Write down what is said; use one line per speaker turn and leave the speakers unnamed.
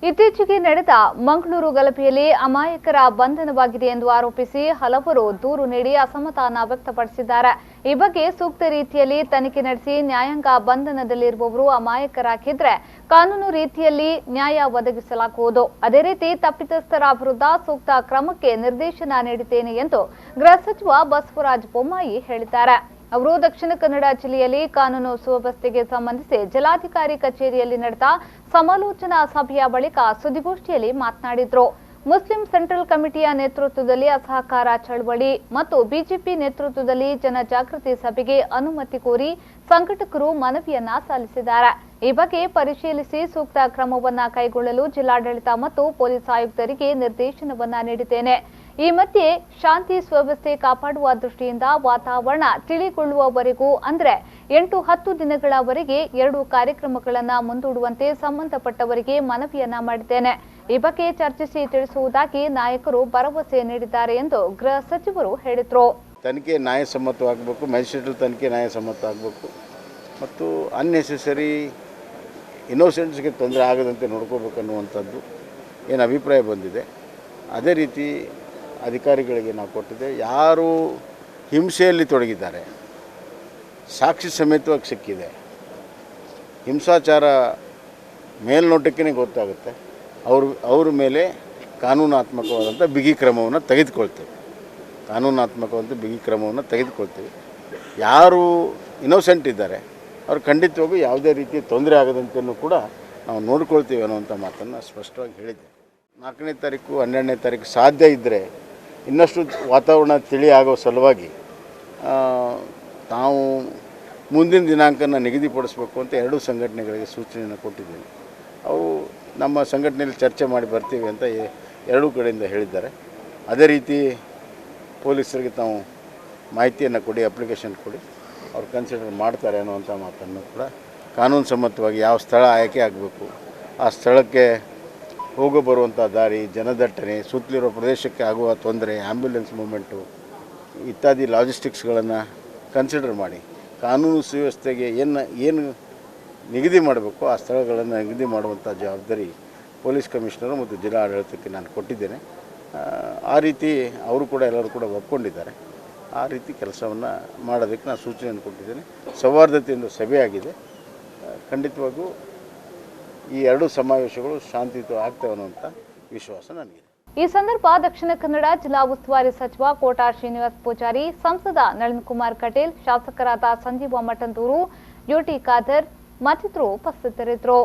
ಇತ್ತೀಚೆಗೆ ನಡೆದ ಮಂಗಳೂರು ಗಲಭೆಯಲ್ಲಿ ಅಮಾಯಕರ ಬಂಧನವಾಗಿದೆ ಎಂದು ಆರೋಪಿಸಿ ಹಲವರು ದೂರು ನೀಡಿ ಅಸಮಾಧಾನ ವ್ಯಕ್ತಪಡಿಸಿದ್ದಾರೆ। ಈ ಬಗ್ಗೆ ಸೂಕ್ತ ರೀತಿಯಲ್ಲಿ ತನಿಖೆ ನಡೆಸಿ ನ್ಯಾಯಾಂಗ ಬಂಧನದಲ್ಲಿರುವವರು ಅಮಾಯಕರಾಗಿದ್ದರೆ ಕಾನೂನು ರೀತಿಯಲ್ಲಿ ನ್ಯಾಯ ಒದಗಿಸಲಾಗುವುದು। ಅದೇ ರೀತಿ ತಪ್ಪಿತಸ್ಥರ ವಿರುದ್ಧ ಸೂಕ್ತ ಕ್ರಮಕ್ಕೆ ನಿರ್ದೇಶನ ನೀಡಿದ್ದೇನೆ ಎಂದು ಗೃಹ ಸಚಿವ ಬಸವರಾಜ ಬೊಮ್ಮಾಯಿ ಹೇಳಿದ್ದಾರೆ। ಅವರು ದಕ್ಷಿಣ ಕನ್ನಡ ಜಿಲ್ಲೆಯಲ್ಲಿ ಕಾನೂನು ಸುವ್ಯವಸ್ಥೆಗೆ ಸಂಬಂಧಿಸಿ ಜಿಲ್ಲಾಧಿಕಾರಿ ಕಚೇರಿಯಲ್ಲಿ ನಡೆದ ಸಮಾಲೋಚನಾ ಸಭೆಯ ಬಳಿಕ ಸುದ್ದಿಗೋಷ್ಠಿಯಲ್ಲಿ ಮಾತನಾಡಿದರು। ಮುಸ್ಲಿಂ ಸೆಂಟ್ರಲ್ ಕಮಿಟಿಯ ನೇತೃತ್ವದಲ್ಲಿ ಅಸಹಕಾರ ಚಳವಳಿ ಮತ್ತು ಬಿಜೆಪಿ ನೇತೃತ್ವದಲ್ಲಿ ಜನಜಾಗೃತಿ ಸಭೆಗೆ ಅನುಮತಿ ಕೋರಿ ಸಂಘಟಕರು ಮನವಿಯನ್ನ ಸಲ್ಲಿಸಿದ್ದಾರೆ। ಈ ಬಗ್ಗೆ ಪರಿಶೀಲಿಸಿ ಸೂಕ್ತ ಕ್ರಮವನ್ನ ಕೈಗೊಳ್ಳಲು ಜಿಲ್ಲಾಡಳಿತ ಮತ್ತು ಪೊಲೀಸ್ ಆಯುಕ್ತರಿಗೆ ನಿರ್ದೇಶನವನ್ನ ನೀಡಿದ್ದೇನೆ। ಈ ಮಧ್ಯೆ ಶಾಂತಿ ಸುವ್ಯವಸ್ಥೆ ಕಾಪಾಡುವ ದೃಷ್ಟಿಯಿಂದ ವಾತಾವರಣ ತಿಳಿಗೊಳ್ಳುವವರೆಗೂ ಅಂದರೆ 8-10 ದಿನಗಳವರೆಗೆ 2 ಕಾರ್ಯಕ್ರಮಗಳನ್ನು ಮುಂದೂಡುವಂತೆ ಸಂಬಂಧಪಟ್ಟವರಿಗೆ ಮನವಿಯನ್ನ ಮಾಡಿದ್ದೇನೆ। ಈ ಬಗ್ಗೆ ಚರ್ಚಿಸಿ ತಿಳಿಸುವುದಾಗಿ ನಾಯಕರು ಭರವಸೆ ನೀಡಿದ್ದಾರೆ ಎಂದು ಗೃಹ ಸಚಿವರು ಹೇಳಿದರು।
ತನಿಖೆ ನ್ಯಾಯಸಮ್ಮತವಾಗಬೇಕು, ಮ್ಯಾಜಿಸ್ಟ್ರೇಟ್ ತನಿಖೆ ನ್ಯಾಯಸಮ್ಮತವಾಗಬೇಕು ಮತ್ತು ಅನ್ನೆಸೆಸರಿ ಇನ್ನೋಸೆಂಟ್ಸ್ಗೆ ತೊಂದರೆ ಆಗದಂತೆ ನೋಡ್ಕೋಬೇಕನ್ನುವಂಥದ್ದು ಏನು ಅಭಿಪ್ರಾಯ ಬಂದಿದೆ, ಅದೇ ರೀತಿ ಅಧಿಕಾರಿಗಳಿಗೆ ನಾವು ಕೊಟ್ಟಿದ್ದೆ। ಯಾರು ಹಿಂಸೆಯಲ್ಲಿ ತೊಡಗಿದ್ದಾರೆ, ಸಾಕ್ಷಿ ಸಮೇತವಾಗಿ ಸಿಕ್ಕಿದೆ, ಹಿಂಸಾಚಾರ ಮೇಲ್ನೋಟಕ್ಕೆ ಗೊತ್ತಾಗುತ್ತೆ, ಅವ್ರ ಮೇಲೆ ಕಾನೂನಾತ್ಮಕವಾದಂಥ ಬಿಗಿ ಕ್ರಮವನ್ನು ತೆಗೆದುಕೊಳ್ತೇವೆ। ಯಾರು ಇನ್ನೋಸೆಂಟ್ ಇದ್ದಾರೆ ಅವ್ರು ಖಂಡಿತವಾಗೂ ಯಾವುದೇ ರೀತಿ ತೊಂದರೆ ಆಗದಂತೆಯೂ ಕೂಡ ನಾವು ನೋಡ್ಕೊಳ್ತೀವಿ ಅನ್ನುವಂಥ ಮಾತನ್ನು ಸ್ಪಷ್ಟವಾಗಿ ಹೇಳಿದ್ದೆ। 4ನೇ ತಾರೀಕು 12ನೇ ತಾರೀಕು ಸಾಧ್ಯ ಇದ್ದರೆ ಇನ್ನಷ್ಟು ವಾತಾವರಣ ತಿಳಿ ಆಗೋ ಸಲುವಾಗಿ ನಾವು ಮುಂದಿನ ದಿನಾಂಕನ ನಿಗದಿಪಡಿಸಬೇಕು ಅಂತ 2 ಸಂಘಟನೆಗಳಿಗೆ ಸೂಚನೆಯನ್ನು ಕೊಟ್ಟಿದ್ದೀನಿ। ಅವು ನಮ್ಮ ಸಂಘಟನೆಯಲ್ಲಿ ಚರ್ಚೆ ಮಾಡಿ ಬರ್ತೀವಿ ಅಂತ 2 ಕಡೆಯಿಂದ ಹೇಳಿದ್ದಾರೆ। ಅದೇ ರೀತಿ ಪೊಲೀಸರಿಗೆ ತಾವು ಮಾಹಿತಿಯನ್ನು ಕೊಡಿ, ಅಪ್ಲಿಕೇಶನ್ ಕೊಡಿ, ಅವ್ರು ಕನ್ಸಿಡರ್ ಮಾಡ್ತಾರೆ ಅನ್ನುವಂಥ ಮಾತನ್ನು ಕೂಡ ಕಾನೂನು ಸಮ್ಮತವಾಗಿ ಯಾವ ಸ್ಥಳ ಆಯ್ಕೆ ಆಗಬೇಕು, ಆ ಸ್ಥಳಕ್ಕೆ ಹೋಗೋ ಬರುವಂಥ ದಾರಿ, ಜನದಟ್ಟಣೆ, ಸುತ್ತಲಿರೋ ಪ್ರದೇಶಕ್ಕೆ ಆಗುವ ತೊಂದರೆ, ಆ್ಯಂಬ್ಯುಲೆನ್ಸ್ ಮೂಮೆಂಟು ಇತ್ಯಾದಿ ಲಾಜಿಸ್ಟಿಕ್ಸ್ಗಳನ್ನು ಕನ್ಸಿಡರ್ ಮಾಡಿ ಕಾನೂನು ಸುವ್ಯವಸ್ಥೆಗೆ ಏನು ನಿಗದಿ ಮಾಡಬೇಕು ಆ ಸ್ಥಳಗಳನ್ನು ನಿಗದಿ ಮಾಡುವಂಥ ಜವಾಬ್ದಾರಿ ಪೊಲೀಸ್ ಕಮಿಷನರು ಮತ್ತು ಜಿಲ್ಲಾ ಆಡಳಿತಕ್ಕೆ ನಾನು ಕೊಟ್ಟಿದ್ದೇನೆ। ಆ ರೀತಿ ಅವರು ಕೂಡ ಎಲ್ಲರೂ ಕೂಡ ಒಪ್ಕೊಂಡಿದ್ದಾರೆ। ಆ ರೀತಿ ಕೆಲಸವನ್ನು ಮಾಡೋದಕ್ಕೆ ನಾನು ಸೂಚನೆಯನ್ನು ಕೊಟ್ಟಿದ್ದೇನೆ। ಸೌಹಾರ್ದತೆಯಿಂದ ಸಭೆಯಾಗಿದೆ, ಖಂಡಿತವಾಗೂ ಈ 2 ಸಮಾವೇಶಗಳು ಶಾಂತಿಯುತ ಆಗ್ತವೆ ಅನ್ನುವಂಥ ವಿಶ್ವಾಸ ನನಗಿದೆ।
ಈ ಸಂದರ್ಭ ದಕ್ಷಿಣ ಕನ್ನಡ ಜಿಲ್ಲಾ ಉಸ್ತುವಾರಿ ಸಚಿವ ಕೋಟಾ ಶ್ರೀನಿವಾಸ ಪೂಜಾರಿ, ಸಂಸದ ನಳಿನ್ ಕುಮಾರ್ ಕಟೀಲ್, ಶಾಸಕರಾದ ಸಂಜೀವ ಮಠಂದೂರು, ಯುಟಿ ಖಾದರ್ ಮತ್ತಿತರರು ಉಪಸ್ಥಿತರಿದ್ದರು।